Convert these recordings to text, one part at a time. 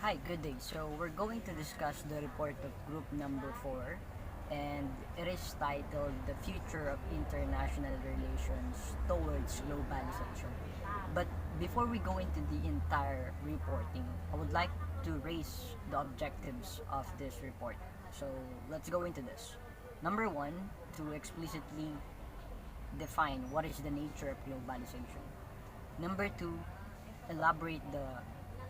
Hi, good day. So we're going to discuss the report of group number 4, and it is titled The Future of International Relations Towards Globalization. But before we go into the entire reporting, I would like to raise the objectives of this report. So let's go into this. Number 1, to explicitly define what is the nature of globalization. Number 2, elaborate the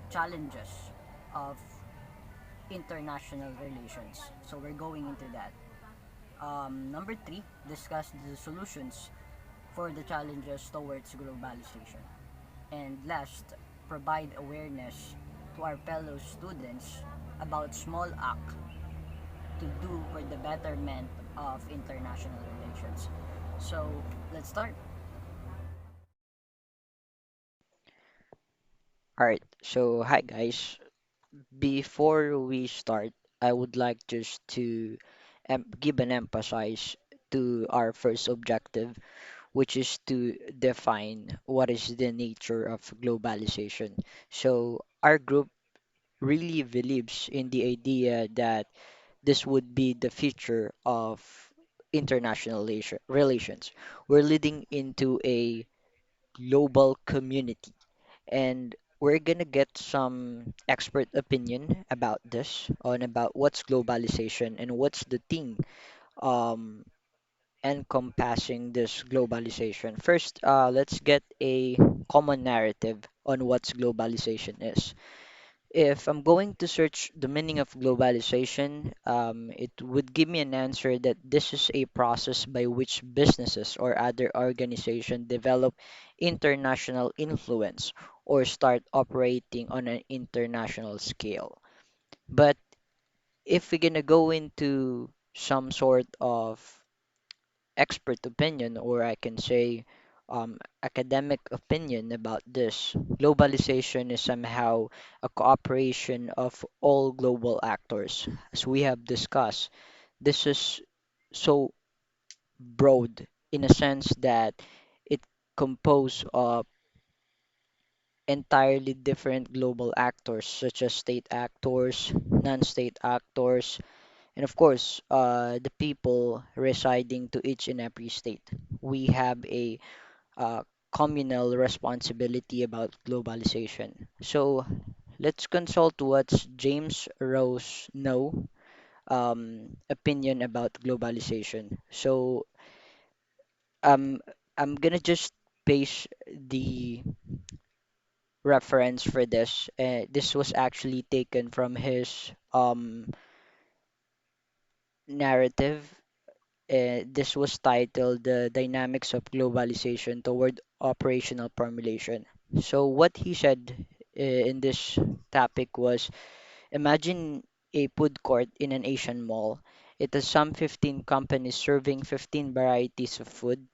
challenges of international relations. So we're going into that. Number 3, discuss the solutions for the challenges towards globalization. And last, provide awareness to our fellow students about small act to do for the betterment of international relations. So let's start. Alright, so hi guys. Before we start, I would like just to give an emphasis to our first objective, which is to define what is the nature of globalization. So, our group really believes in the idea that this would be the future of international relations. We're leading into a global community and we're gonna get some expert opinion about this on about what's globalization and what's the thing um encompassing this globalization. First, let's get a common narrative on what's globalization is. If I'm going to search the meaning of globalization, it would give me an answer that this is a process by which businesses or other organizations develop international influence or start operating on an international scale. But if we're gonna go into some sort of expert opinion, or I can say academic opinion about this. Globalization is somehow a cooperation of all global actors. As we have discussed, this is so broad in a sense that it composed of entirely different global actors, such as state actors, non-state actors, and of course, the people residing to each and every state. We have a uh, communal responsibility about globalization. So let's consult what's James Rose know opinion about globalization. So um, I'm gonna just paste the reference for this. This was actually taken from his narrative. This was titled The Dynamics of Globalization Toward Operational Formulation. So, what he said in this topic was imagine a food court in an Asian mall. It has some 15 companies serving 15 varieties of food.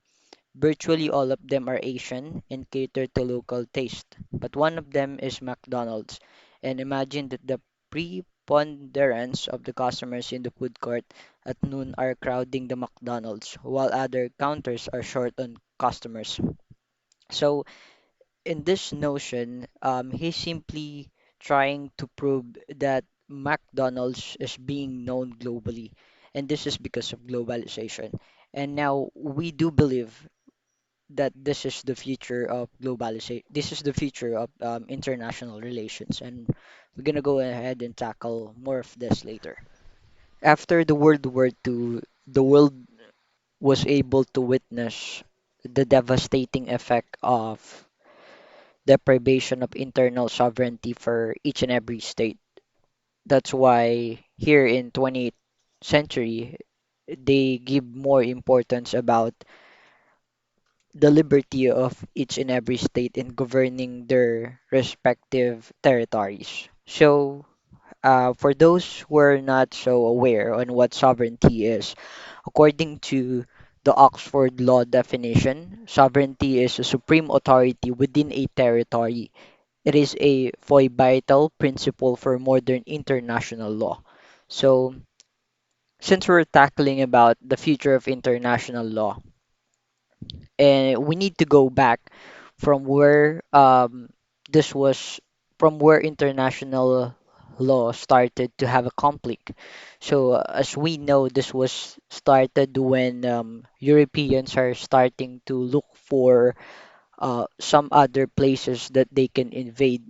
Virtually all of them are Asian and cater to local taste, but one of them is McDonald's. And imagine that the preponderance of the customers in the food court at noon are crowding the McDonald's, while other counters are short on customers. So, in this notion, he's simply trying to prove that McDonald's is being known globally, and this is because of globalization. And now we do believe that this is the future of globalization. This is the future of international relations, and we're gonna go ahead and tackle more of this later. After the World War II, the world was able to witness the devastating effect of deprivation of internal sovereignty for each and every state. That's why here in 20th century, they give more importance about the liberty of each and every state in governing their respective territories. So, for those who are not so aware on what sovereignty is, according to the Oxford Law definition, sovereignty is a supreme authority within a territory. It is a vital principle for modern international law. So, since we're tackling about the future of international law, and we need to go back from where this was from where international law started to have a conflict. So, as we know, this was started when Europeans are starting to look for some other places that they can invade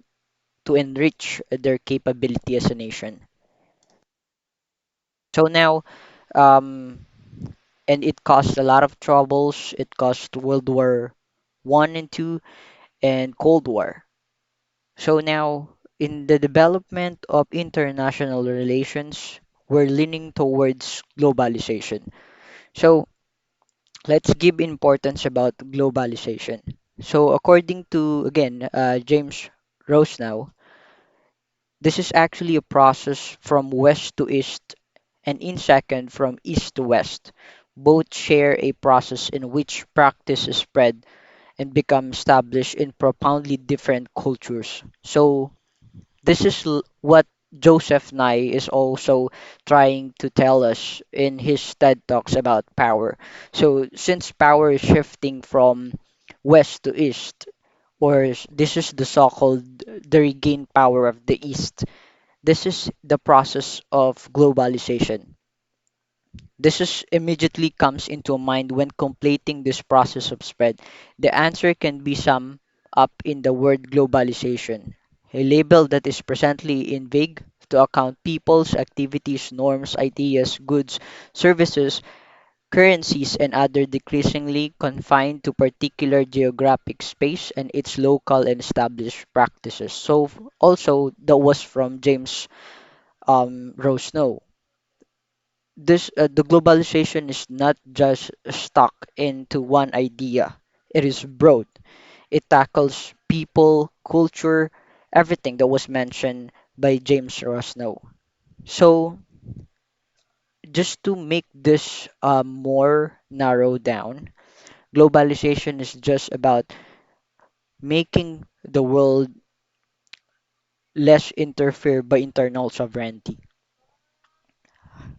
to enrich their capability as a nation. So now, um, and it caused a lot of troubles. It caused World War One and Two and Cold War. So now, in the development of international relations, we're leaning towards globalization. So let's give importance about globalization. So according to again James Rosenau, this is actually a process from west to east and in second from east to west. Both share a process in which practice is spread and become established in profoundly different cultures. So this is what Joseph Nye is also trying to tell us in his TED Talks about power. So since power is shifting from west to east, this is the so-called the regained power of the east. This is the process of globalization. This is immediately comes into mind when completing this process of spread. The answer can be summed up in the word globalization, a label that is presently in vague to account people's activities, norms, ideas, goods, services, currencies, and other decreasingly confined to particular geographic space and its local and established practices. So also that was from James Rowe. The globalization is not just stuck into one idea. It is broad. It tackles people, culture, everything that was mentioned by James Rosnow. So just to make this more narrow down, globalization is just about making the world less interfere by internal sovereignty.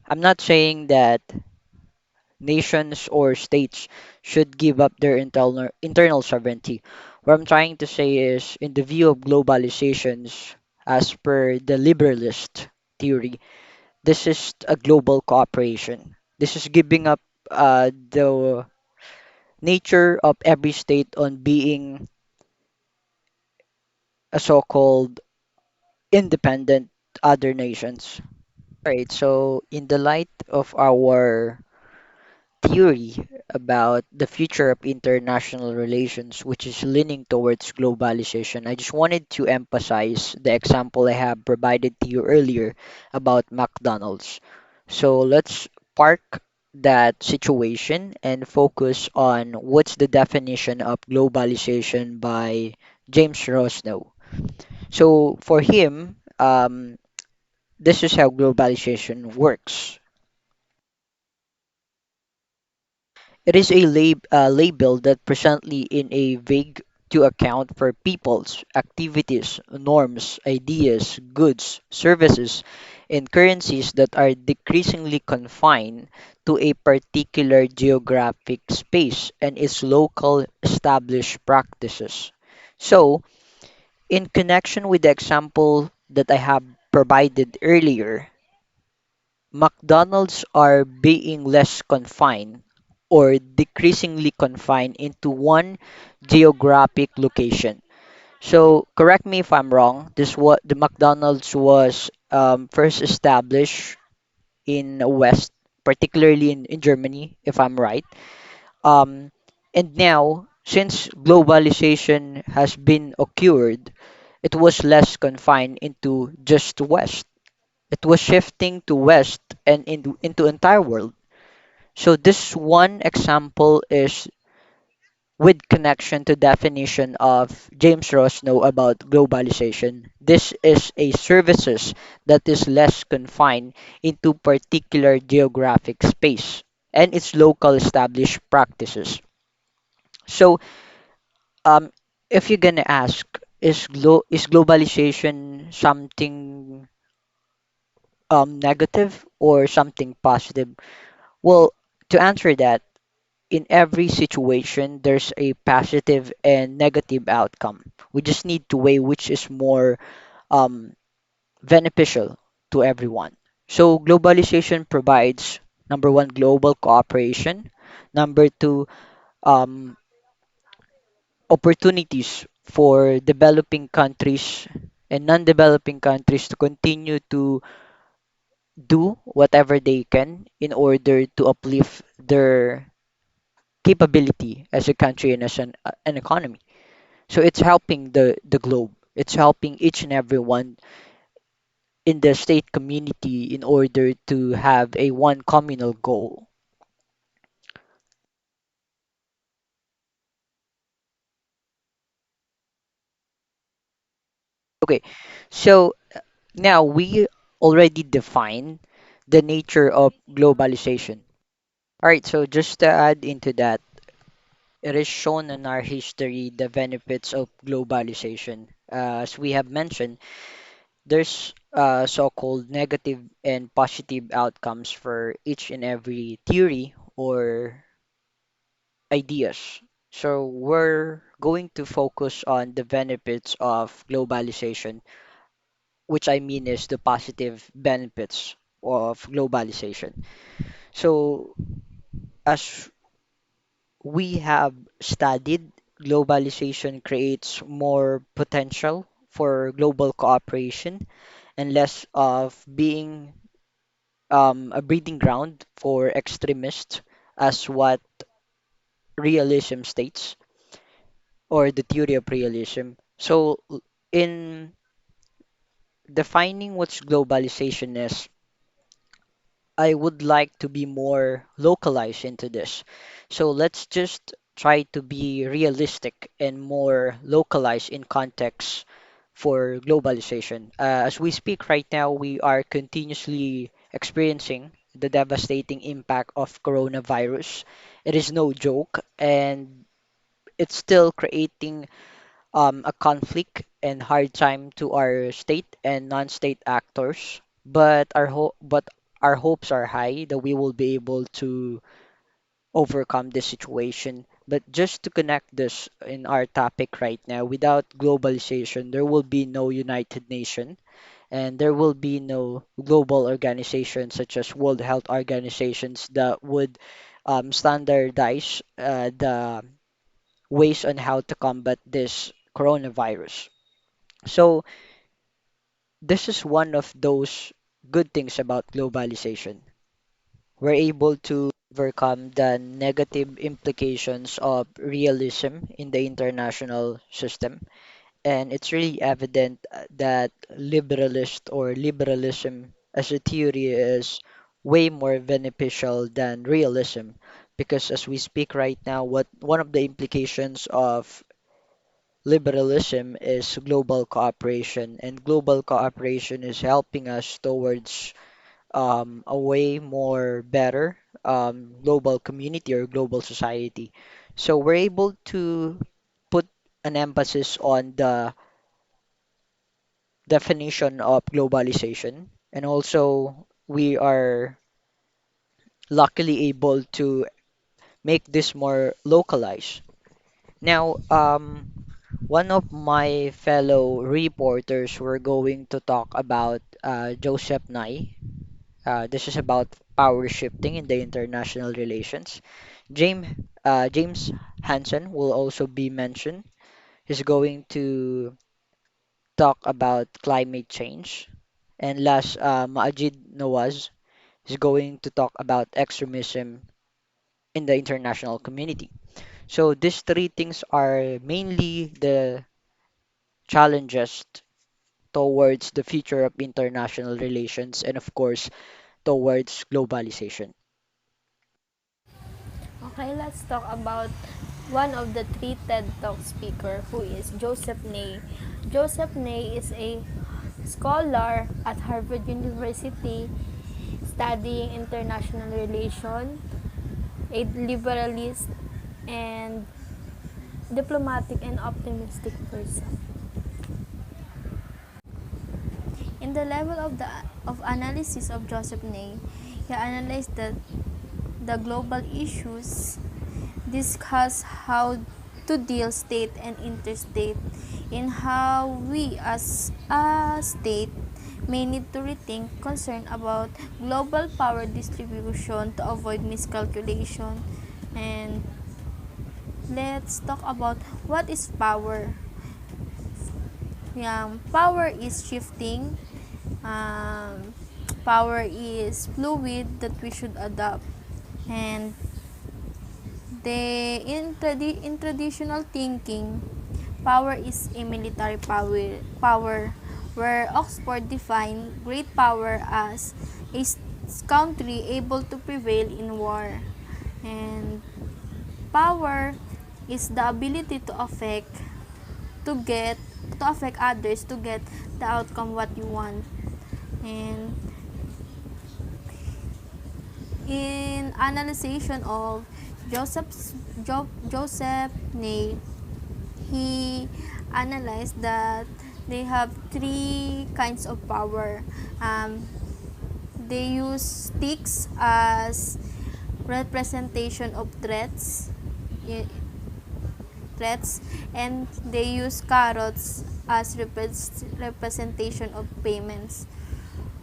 I'm not saying that nations or states should give up their internal sovereignty. What I'm trying to say is, in the view of globalizations, as per the liberalist theory, this is a global cooperation. This is giving up the nature of every state on being a so-called independent other nations. Right, so in the light of our theory about the future of international relations, which is leaning towards globalization, I just wanted to emphasize the example I have provided to you earlier about McDonald's. So let's park that situation and focus on what's the definition of globalization by James Rosnow. So for him, this is how globalization works. It is a label that presently in a vague to account for people's activities, norms, ideas, goods, services, and currencies that are decreasingly confined to a particular geographic space and its local established practices. So, in connection with the example that I have provided earlier, McDonald's are being less confined or decreasingly confined into one geographic location. So correct me if I'm wrong. This what the McDonald's was first established in West, particularly in Germany, if I'm right. Um, and now, since globalization has been occurred, it was less confined into just West. It was shifting to West and into entire world. So this one example is with connection to definition of James Rosnow about globalization. This is a services that is less confined into particular geographic space and its local established practices. So um if you're gonna ask is globalization something negative or something positive? Well, to answer that, in every situation, there's a positive and negative outcome. We just need to weigh which is more um, beneficial to everyone. So globalization provides number one, global cooperation. Number two, um, opportunities for developing countries and non-developing countries to continue to do whatever they can in order to uplift their capability as a country and as an economy. So it's helping the globe. It's helping each and everyone in the state community in order to have a one communal goal. Okay, so now we already defined the nature of globalization. All right, so just to add into that, it is shown in our history the benefits of globalization. As we have mentioned, there's so-called negative and positive outcomes for each and every theory or ideas. So we're going to focus on the benefits of globalization, which I mean is the positive benefits of globalization. So as we have studied, globalization creates more potential for global cooperation and less of being a breeding ground for extremists, as what realism states, or the theory of realism. So, in defining what globalization is, I would like to be more localized into this. So let's just try to be realistic and more localized in context for globalization. As we speak right now, we are continuously experiencing the devastating impact of coronavirus. It is no joke, and it's still creating a conflict and hard time to our state and non-state actors. But our hopes are high that we will be able to overcome this situation. But just to connect this in our topic right now, without globalization, there will be no United Nation and there will be no global organizations such as World Health Organizations that would standardize the ways on how to combat this coronavirus. So, this is one of those good things about globalization. We're able to overcome the negative implications of realism in the international system. And it's really evident that liberalism as a theory is way more beneficial than realism. Because as we speak right now, what one of the implications of liberalism is global cooperation, and global cooperation is helping us towards a way more better global community or global society. So we're able to put an emphasis on the definition of globalization, and also we are luckily able to make this more localized. Now, one of my fellow reporters were going to talk about Joseph Nye. This is about power shifting in the international relations. James Hansen will also be mentioned. He's going to talk about climate change. And last, Maajid Nawaz is going to talk about extremism in the international community. So these three things are mainly the challenges towards the future of international relations and, of course, towards globalization. Okay, let's talk about one of the three TED Talk speaker who is Joseph Nye. Joseph Nye is a scholar at Harvard University studying international relations, a liberalist and diplomatic and optimistic person. In the level of analysis of Joseph Nye, he analyzed the global issues, discuss how to deal state and interstate, and how we as a state may need to rethink concern about global power distribution to avoid miscalculation. And let's talk about what is power. Power is shifting. Um, Power is fluid that we should adopt. And in traditional thinking, power is a military power where Oxford defined great power as a country able to prevail in war. And power is the ability to affect others to get the outcome what you want. And in analyzation of Joseph Ney, he analyzed that they have three kinds of power. They use sticks as representation of threats, and they use carrots as representation of payments,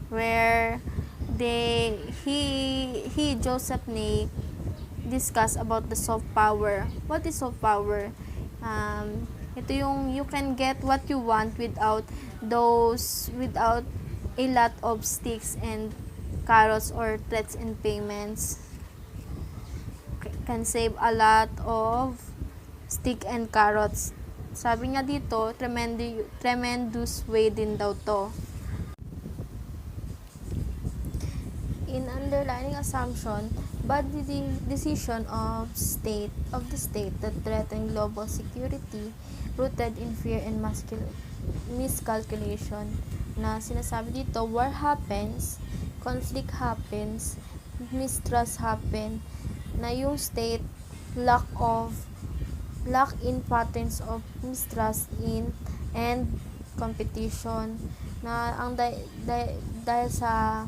where he Joseph Ney discuss about the soft power. What is soft power? Ito yung you can get what you want without a lot of sticks and carrots or threats and payments. Can save a lot of stick and carrots. Sabi nga dito, tremendous way din daw to. In underlying assumption, bad decision of the state that threaten global security rooted in fear and miscalculation. Na sinasabi dito, war happens, conflict happens, mistrust happen, na yung state lack in patterns of mistrust in and competition, na ang dahil sa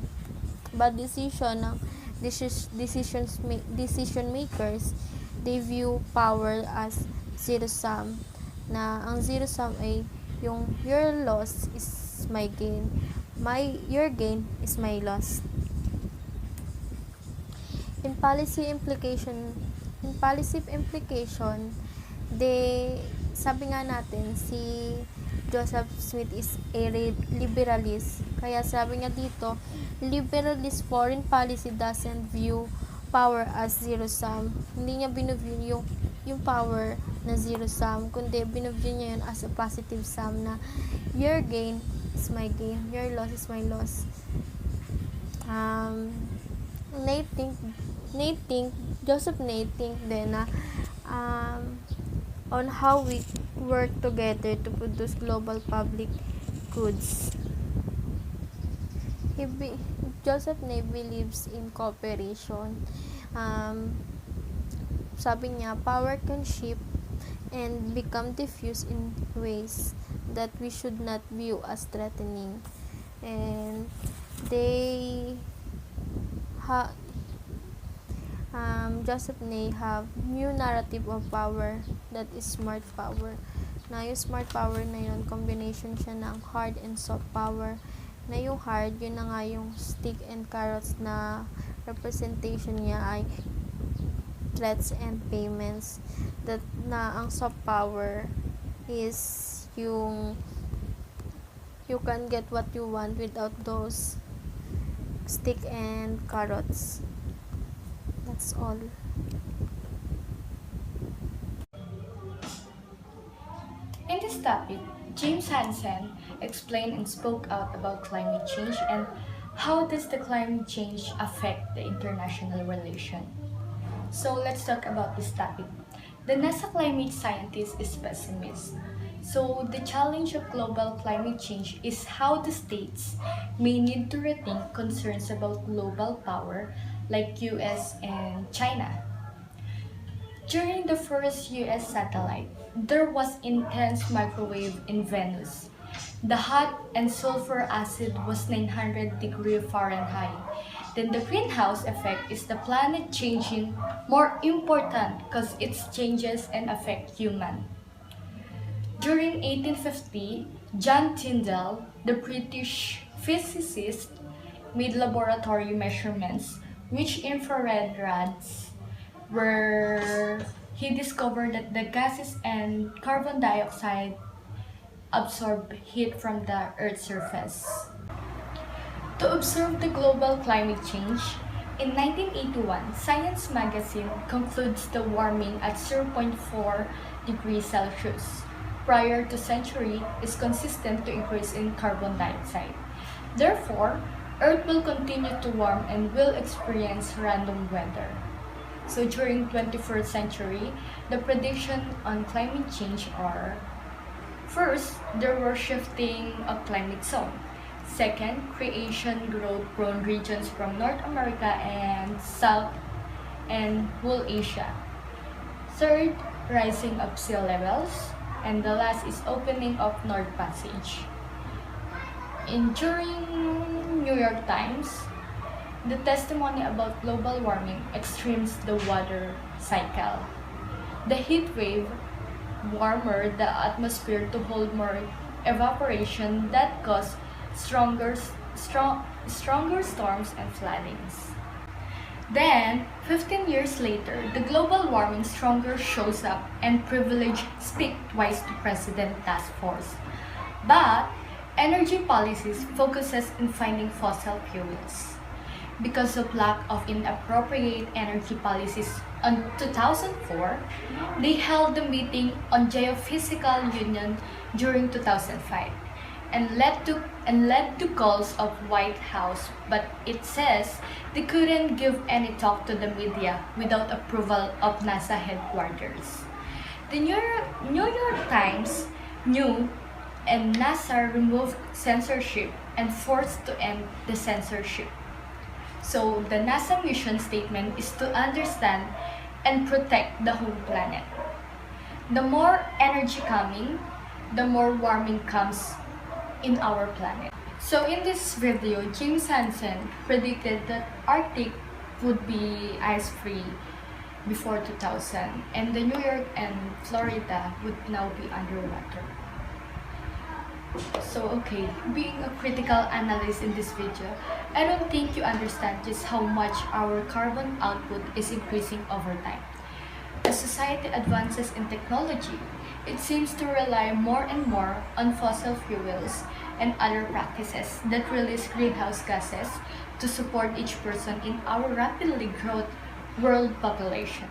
bad decision ng decision makers, they view power as zero sum, na ang zero sum ay yung your loss is my gain, your gain is my loss. in policy implication in policy implication, they sabi nga natin si Joseph Smith is a liberalist. Kaya sabi nga dito, liberalist foreign policy doesn't view power as zero sum. Hindi niya binuview yung power na zero sum, kundi binuview niya yun as a positive sum, na your gain is my gain, your loss is my loss. They think, Joseph Nate think din na on how we work together to produce global public goods. Joseph Nate believes in cooperation. Sabi niya, power can shift and become diffuse in ways that we should not view as threatening. And they Joseph Ney have new narrative of power that is smart power. Na yung smart power na yun, combination siya ng hard and soft power. Na yung hard, yun na nga yung stick and carrots, na representation niya ay threats and payments. That na ang soft power is yung you can get what you want without those stick and carrots. That's all. In this topic, James Hansen explained and spoke out about climate change and how does the climate change affect the international relation. So let's talk about this topic. The NASA climate scientist is pessimist. So the challenge of global climate change is how the states may need to rethink concerns about global power like US and China. During the first US satellite, there was intense microwave in Venus. The hot and sulfur acid was 900 degrees Fahrenheit. Then the greenhouse effect is the planet changing more important because it changes and affect human. During 1850, John Tyndall, the British physicist made laboratory measurements which infrared rods where he discovered that the gases and carbon dioxide absorb heat from the Earth's surface. To observe the global climate change, in 1981, Science magazine concludes the warming at zero point 0.4 degrees Celsius prior to century is consistent to increase in carbon dioxide. Therefore, Earth will continue to warm and will experience random weather. So during 21st century, the prediction on climate change are: first, there were shifting of climate zone. Second, creation growth prone regions from North America and South and whole Asia. Third, rising of sea levels. And the last is opening of North Passage. During New York Times, the testimony about global warming extremes the weather cycle. The heat wave warmer the atmosphere to hold more evaporation that cause stronger storms and floodings. Then, 15 years later, the global warming stronger shows up and privilege speak twice to President Task Force. But energy policies focuses in finding fossil fuels. Because of lack of inappropriate energy policies on 2004, they held the meeting on geophysical union during 2005 and led to calls of White House, but it says they couldn't give any talk to the media without approval of NASA headquarters. The New York Times knew and NASA removed censorship and forced to end the censorship. So the NASA mission statement is to understand and protect the home planet. The more energy coming, the more warming comes in our planet. So in this video, James Hansen predicted that Arctic would be ice-free before 2000 and the New York and Florida would now be underwater. So okay, being a critical analyst in this video, I don't think you understand just how much our carbon output is increasing over time. As society advances in technology, it seems to rely more and more on fossil fuels and other practices that release greenhouse gases to support each person in our rapidly growing world population.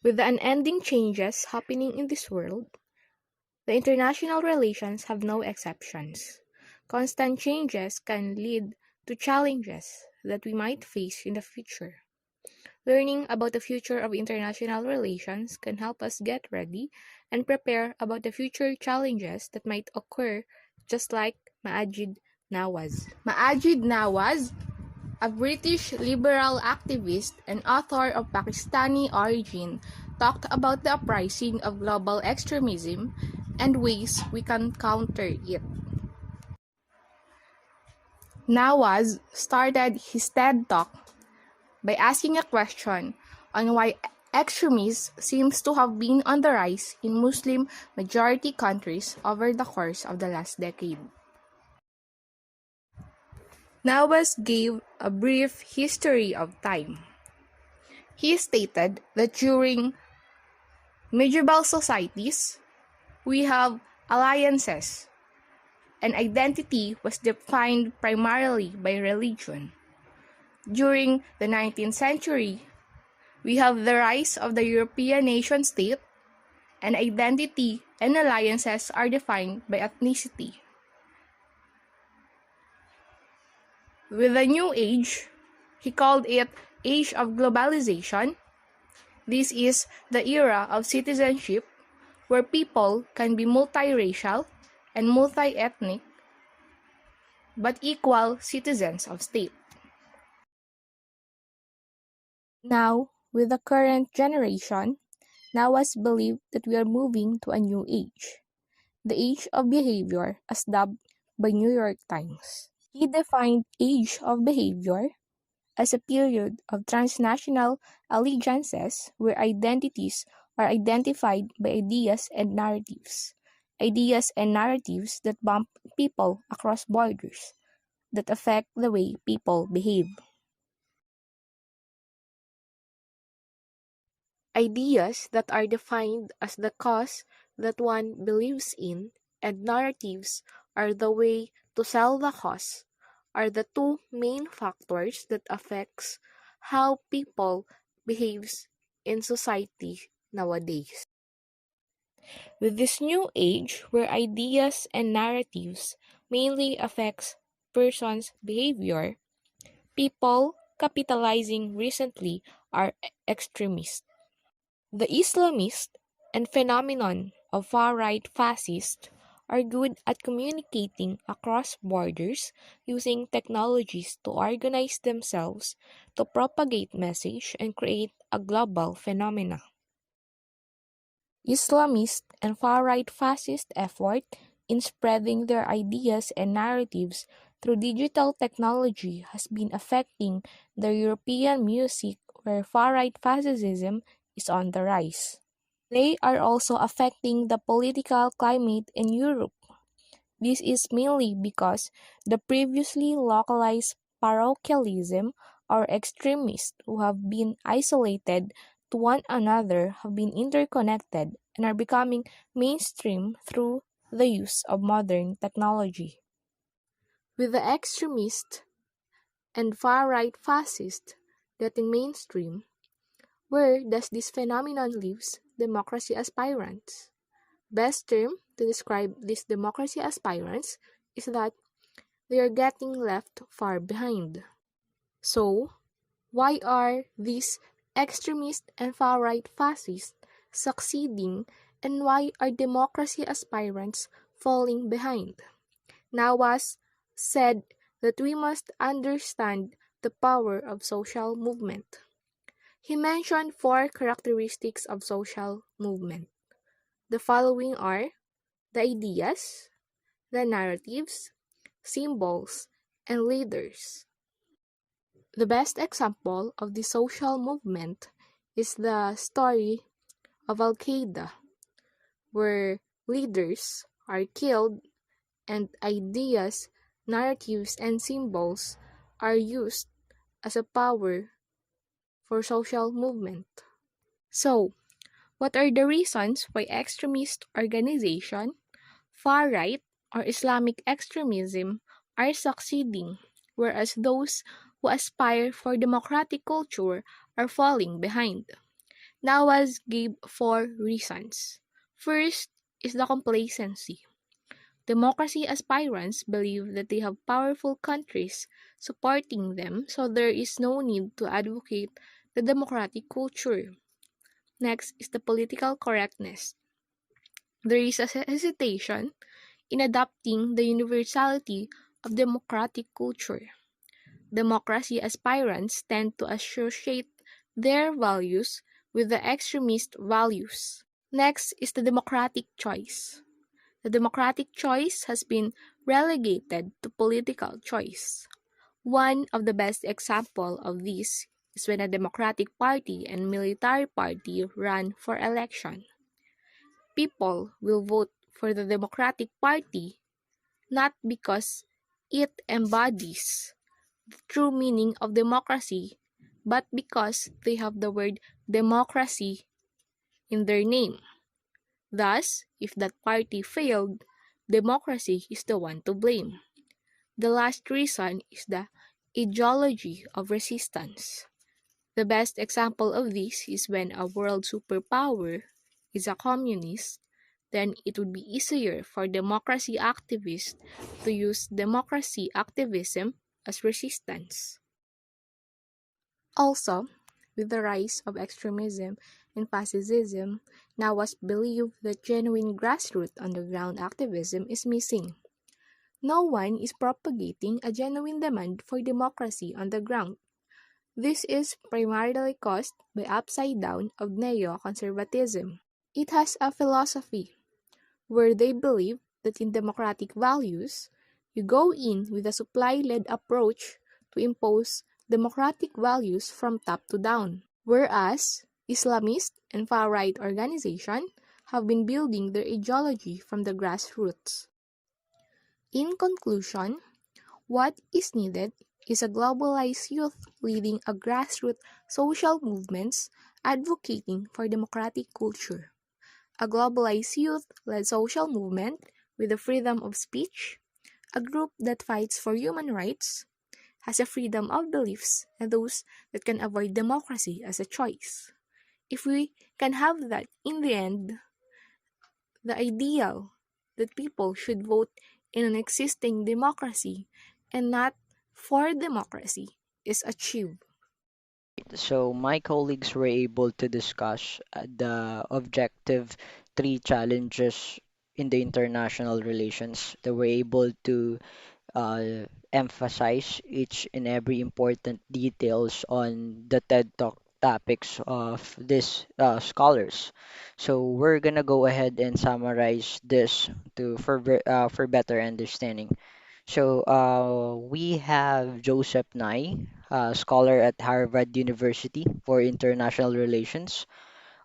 With the unending changes happening in this world, the international relations have no exceptions. Constant changes can lead to challenges that we might face in the future. Learning about the future of international relations can help us get ready and prepare about the future challenges that might occur, just like Maajid Nawaz. Maajid Nawaz, a British liberal activist and author of Pakistani origin, talked about the uprising of global extremism and ways we can counter it. Nawaz started his TED Talk by asking a question on why extremism seems to have been on the rise in Muslim majority countries over the course of the last decade. Nawaz gave a brief history of time. He stated that during medieval societies, we have alliances, and identity was defined primarily by religion. During the 19th century, we have the rise of the European nation-state, and identity and alliances are defined by ethnicity. With the New Age, he called it Age of Globalization. This is the era of citizenship where people can be multiracial and multi-ethnic but equal citizens of state. Now, with the current generation, Nawaz believed that we are moving to a new age, the age of behavior as dubbed by New York Times. He defined age of behavior as a period of transnational allegiances where identities are identified by ideas and narratives that bump people across borders. that affect the way people behave. Ideas that are defined as the cause that one believes in and narratives are the way to sell the cause are the two main factors that affects how people behaves in society nowadays. With this new age where ideas and narratives mainly affects persons' behavior, people capitalizing recently are extremists. The Islamist and phenomenon of far-right fascists are good at communicating across borders using technologies to organize themselves to propagate message and create a global phenomena. Islamist and far-right fascist effort in spreading their ideas and narratives through digital technology has been affecting the European music where far-right fascism is on the rise. They are also affecting the political climate in Europe. This is mainly because the previously localized parochialism or extremists who have been isolated to one another have been interconnected and are becoming mainstream through the use of modern technology. With the extremist and far-right fascist getting mainstream, where does this phenomenon leaves democracy aspirants? Best term to describe these democracy aspirants is that they are getting left far behind. So, why are these extremist and far-right fascists succeeding and why are democracy aspirants falling behind? Nawas said that we must understand the power of social movement. He mentioned four characteristics of social movement. The following are the ideas, the narratives, symbols, and leaders. The best example of the social movement is the story of Al Qaeda, where leaders are killed and ideas, narratives, and symbols are used as a power for social movement. So, what are the reasons why extremist organization, far-right, or Islamic extremism are succeeding, whereas those who aspire for democratic culture are falling behind? Nawaz gave four reasons. First is the complacency. Democracy aspirants believe that they have powerful countries supporting them, so there is no need to advocate the democratic culture. Next is the political correctness. There is a hesitation in adopting the universality of democratic culture. Democracy aspirants tend to associate their values with the extremist values. Next is the democratic choice. The democratic choice has been relegated to political choice. One of the best examples of this is when a Democratic Party and military party run for election. People will vote for the Democratic Party not because it embodies the true meaning of democracy, but because they have the word democracy in their name. Thus, if that party failed, democracy is the one to blame. The last reason is the ideology of resistance. The best example of this is when a world superpower is a communist, then it would be easier for democracy activists to use democracy activism as resistance. Also, with the rise of extremism and fascism, now was believed that genuine grassroots underground activism is missing. No one is propagating a genuine demand for democracy on the ground. This is primarily caused by upside down of neo-conservatism. It has a philosophy where they believe that in democratic values, you go in with a supply-led approach to impose democratic values from top to down. Whereas Islamist and far-right organizations have been building their ideology from the grassroots. In conclusion, What is needed is a globalized youth leading a grassroots social movements advocating for democratic culture. A globalized youth led social movement with the freedom of speech, a group that fights for human rights, has a freedom of beliefs, and those that can avoid democracy as a choice. If we can have that in the end, the ideal that people should vote in an existing democracy and not for democracy is achieved. So my colleagues were able to discuss the objective three challenges in the international relations. They were able to emphasize each and every important details on the TED Talk topics of these scholars. So we're gonna go ahead and summarize this for better understanding. So we have Joseph Nye, scholar at Harvard University for International Relations,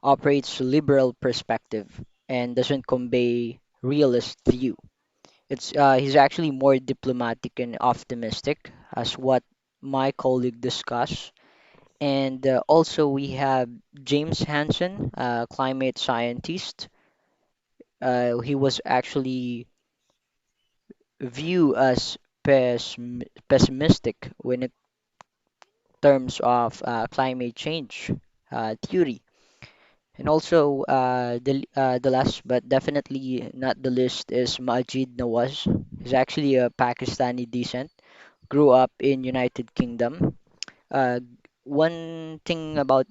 operates liberal perspective and doesn't convey realist view. He's actually more diplomatic and optimistic, as what my colleague discussed. And also we have James Hansen, climate scientist. He was actually viewed as pessimistic when it terms of climate change theory. And also the last but definitely not the least is Majid Nawaz. He's actually a Pakistani descent, grew up in United Kingdom. Uh, One thing about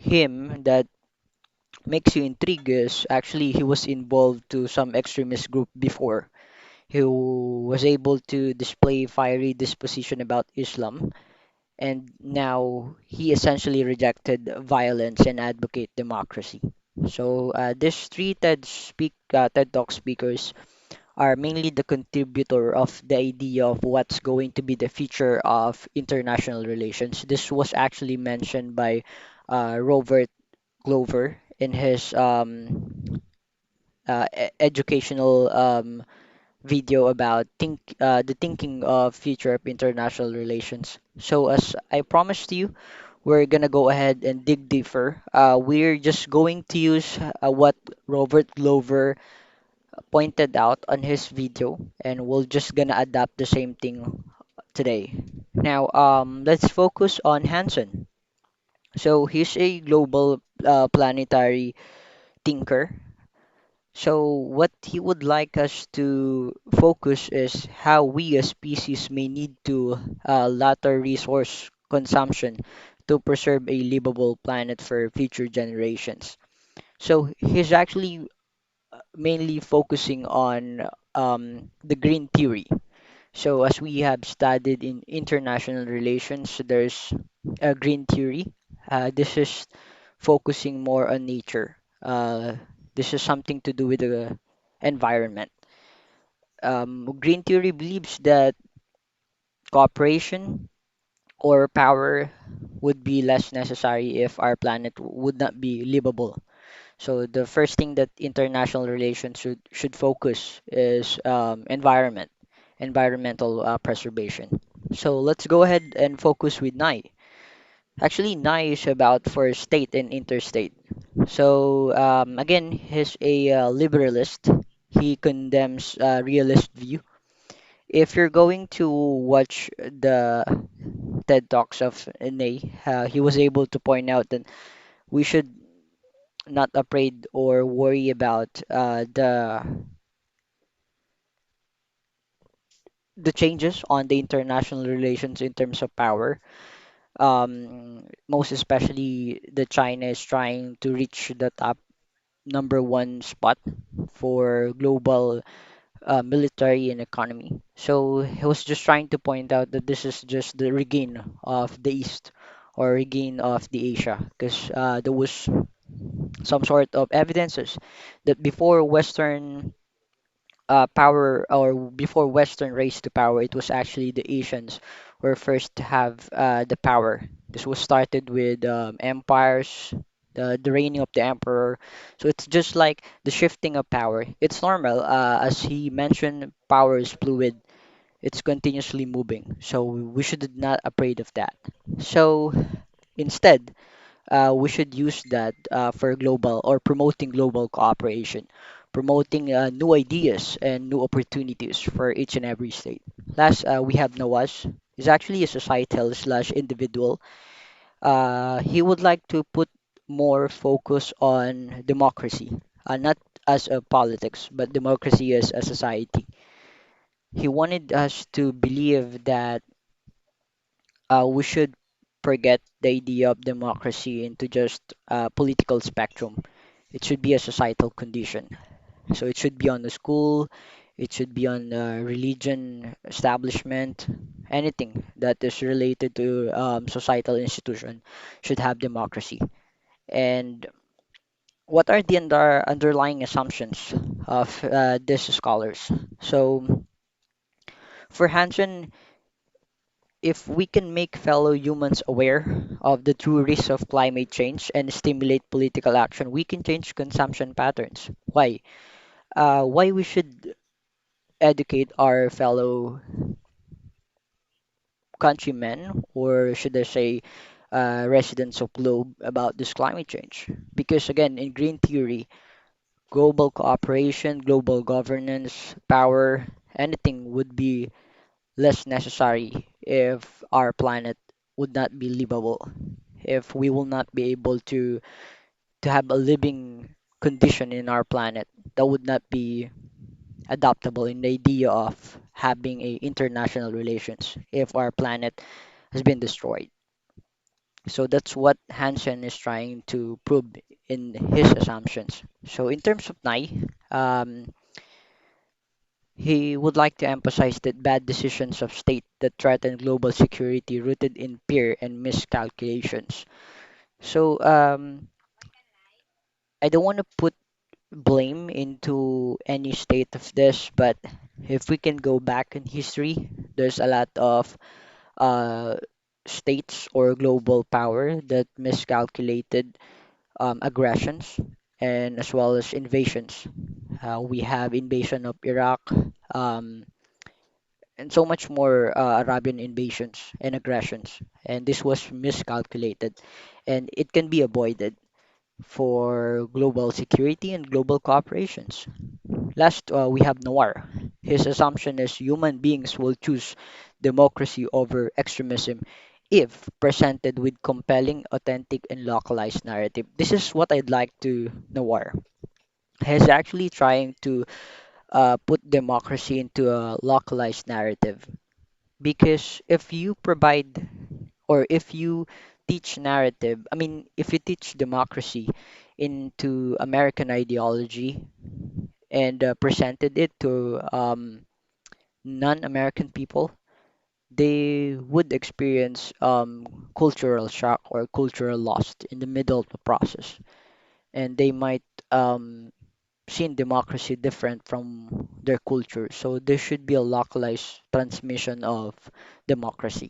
him that makes you intrigued is actually he was involved to some extremist group before. He was able to display fiery disposition about Islam, and now he essentially rejected violence and advocate democracy. So these three TED Talk speakers are mainly the contributor of the idea of what's going to be the future of international relations. This was actually mentioned by Robert Glover in his educational video about the thinking of future of international relations. So as I promised you, we're gonna go ahead and dig deeper. We're just going to use what Robert Glover pointed out on his video, and we're just gonna adapt the same thing today. Now, let's focus on Hansen. So he's a global planetary thinker. So what he would like us to focus is how we as species may need to latter resource consumption to preserve a livable planet for future generations. So he's actually mainly focusing on the green theory. So as we have studied in international relations, there's a green theory. This is focusing more on nature. This is something to do with the environment. Green theory believes that cooperation or power would be less necessary if our planet would not be livable. So the first thing that international relations should focus is environmental preservation. So let's go ahead and focus with NI. Actually, NI is about for state and interstate. So again, he's a liberalist. He condemns realist view. If you're going to watch the TED Talks of Ney, he was able to point out that we should not afraid or worry about the changes on the international relations in terms of power. Most especially, the China is trying to reach the top number one spot for global military and economy. So he was just trying to point out that this is just the regain of the East or regain of the Asia, because there was some sort of evidences that before Western power or before Western race to power, it was actually the Asians were first to have the power. This was started with empires, the reigning of the emperor. So it's just like the shifting of power. It's normal. As he mentioned, power is fluid, It's continuously moving, so we should not afraid of that. So instead, we should use that for global or promoting global cooperation, promoting new ideas and new opportunities for each and every state. Last, we have Nawaz. Is actually a societal slash individual. He would like to put more focus on democracy, not as a politics, but democracy as a society. He wanted us to believe that we should forget the idea of democracy into just a political spectrum. It should be a societal condition. So it should be on the school, it should be on the religion establishment, anything that is related to societal institution should have democracy. And what are the underlying assumptions of these scholars? So for Hansen, if we can make fellow humans aware of the true risks of climate change and stimulate political action, we can change consumption patterns. Why? Why we should educate our fellow countrymen, or should I say, residents of globe about this climate change? Because again, in green theory, global cooperation, global governance, power, anything would be less necessary if our planet would not be livable, if we will not be able to have a living condition in our planet that would not be adaptable in the idea of having a international relations if our planet has been destroyed. So that's what Hansen is trying to prove in his assumptions. So in terms of Nye, he would like to emphasize that bad decisions of state that threaten global security rooted in fear and miscalculations. So I don't want to put blame into any state of this, but if we can go back in history, there's a lot of uh, states or global power that miscalculated aggressions and as well as invasions. We have invasion of Iraq, um, and so much more Arabian invasions and aggressions, and this was miscalculated, and it can be avoided for global security and global cooperations. Last, we have Noir. His assumption is human beings will choose democracy over extremism if presented with compelling, authentic, and localized narrative. This is what I'd like to Noir. He's actually trying to put democracy into a localized narrative because if you provide or if you teach narrative, I mean, if you teach democracy into American ideology and presented it to non-American people, they would experience cultural shock or cultural loss in the middle of the process, and they might um, see democracy different from their culture. So there should be a localized transmission of democracy.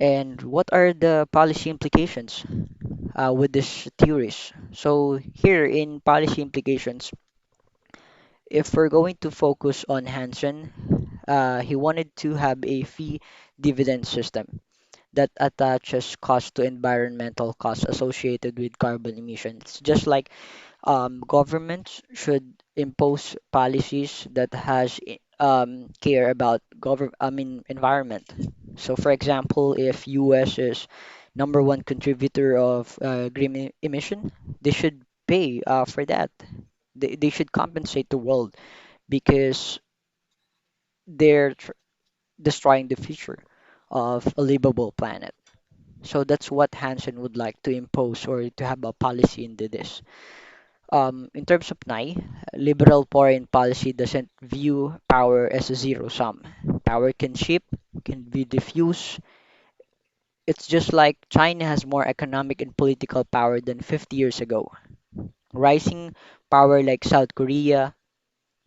And what are the policy implications with these theories? So here in policy implications, if we're going to focus on Hansen, he wanted to have a fee dividend system that attaches cost to environmental costs associated with carbon emissions. Just like governments should impose policies that has care about I mean environment. So for example, if US is number one contributor of emission, they should pay for that. They should compensate the world because they're destroying the future of a livable planet. So that's what Hansen would like to impose or to have a policy into this. In terms of Nye, liberal foreign policy doesn't view power as a zero sum. Power can shift, can be diffuse. It's just like China has more economic and political power than 50 years ago. Rising power like South Korea,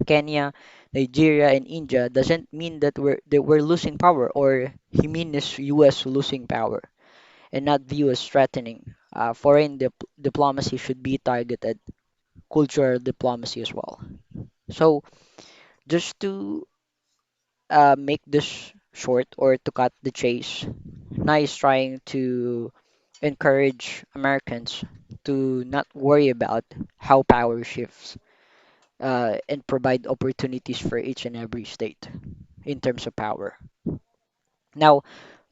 Kenya, Nigeria, and India doesn't mean that we're losing power, or he means US losing power and not view as threatening. Foreign diplomacy should be targeted, cultural diplomacy as well. So just to make this short or to cut the chase, Nye is trying to encourage Americans to not worry about how power shifts and provide opportunities for each and every state in terms of power. Now,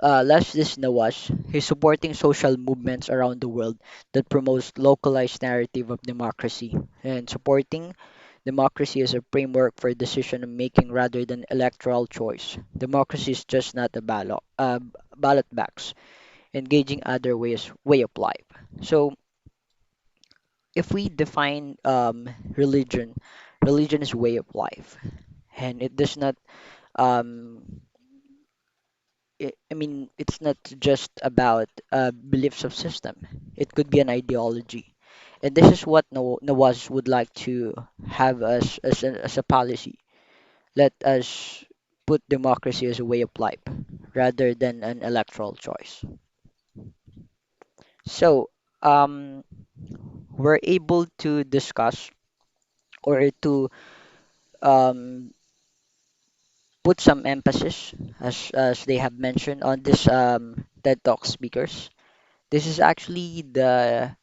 less this Nawash, he's supporting social movements around the world that promotes localized narrative of democracy and supporting democracy as a framework for decision making rather than electoral choice. Democracy is just not a ballot box, engaging other way of life. So, if we define religion, religion is way of life, and it does not um, I mean, it's not just about beliefs of system. It could be an ideology. And this is what Nawaz would like to have as a policy. Let us put democracy as a way of life rather than an electoral choice. So, um, we're able to discuss or to um, put some emphasis, as they have mentioned, on this TED Talk speakers. This is actually the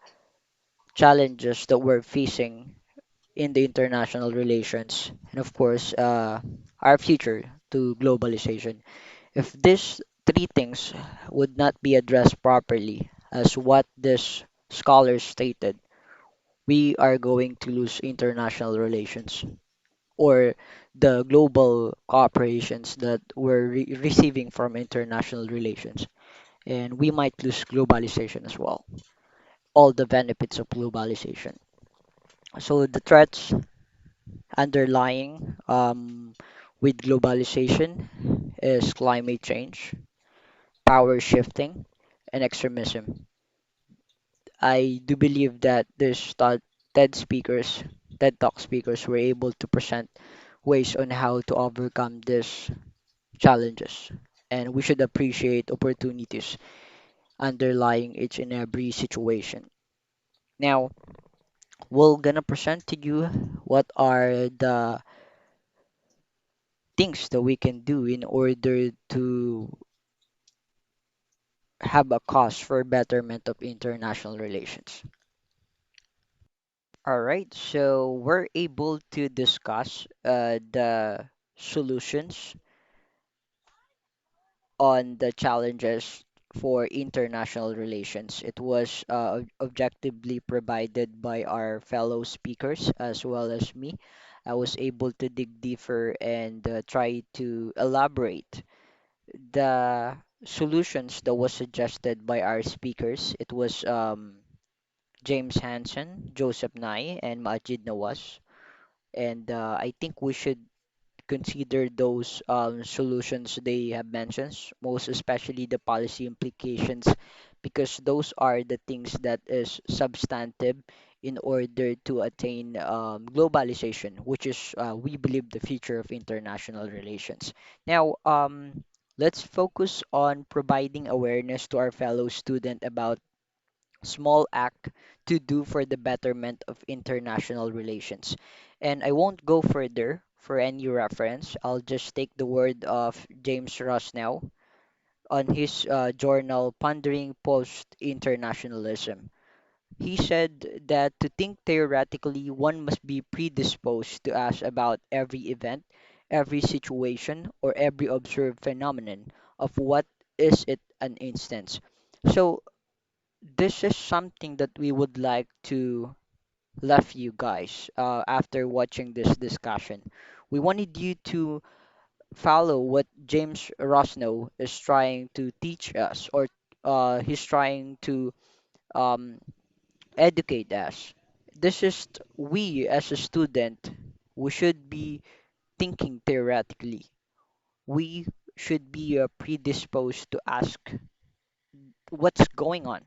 challenges that we're facing in the international relations, and of course, our future to globalization. If these three things would not be addressed properly, as what this scholar stated, we are going to lose international relations or the global cooperations that we're receiving from international relations, and we might lose globalization as well, all the benefits of globalization. So the threats underlying with globalization is climate change, power shifting, and extremism. I do believe that TED speakers, TED Talk speakers were able to present ways on how to overcome these challenges. And we should appreciate opportunities underlying each and every situation. Now, we're gonna present to you what are the things that we can do in order to have a cause for betterment of international relations. All right, so we're able to discuss the solutions on the challenges for international relations. It was objectively provided by our fellow speakers as well as me. I was able to dig deeper and try to elaborate the solutions that was suggested by our speakers. It was James Hansen, Joseph Nye, and Majid Nawaz. And I think we should consider those solutions they have mentioned, most especially the policy implications, because those are the things that is substantive in order to attain globalization, which is, we believe, the future of international relations. Now, let's focus on providing awareness to our fellow student about small act to do for the betterment of international relations. And I won't go further for any reference. I'll just take the word of James Ross now on his journal Pondering Post Internationalism. He said that to think theoretically, one must be predisposed to ask about every event, every situation, or every observed phenomenon of what is it an instance. So this is something that we would like to left you guys after watching this discussion. We wanted you to follow what James Rosno is trying to teach us, or he's trying to um, educate us. This is we as a student, we should be thinking theoretically. We should be predisposed to ask what's going on.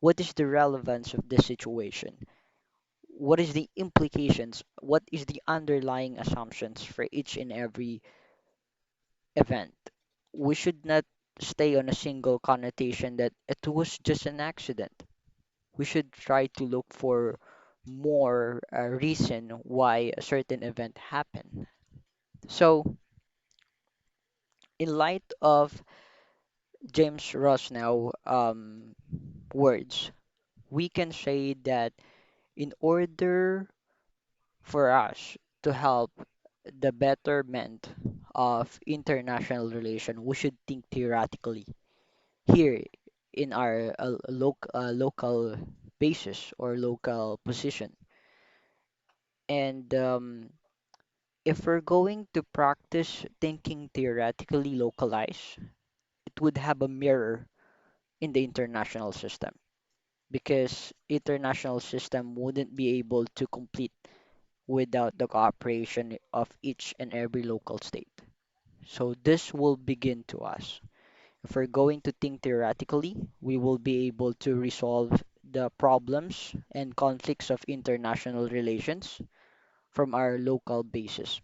What is the relevance of this situation? What is the implications, what is the underlying assumptions for each and every event. We should not stay on a single connotation that it was just an accident. We should try to look for more reason why a certain event happened. So in light of James Ross now words, we can say that in order for us to help the betterment of international relation, we should think theoretically here in our local basis or local position. And if we're going to practice thinking theoretically localized, it would have a mirror in the international system because international system wouldn't be able to complete without the cooperation of each and every local state. So this will begin to us. If we're going to think theoretically, we will be able to resolve the problems and conflicts of international relations from our local basis.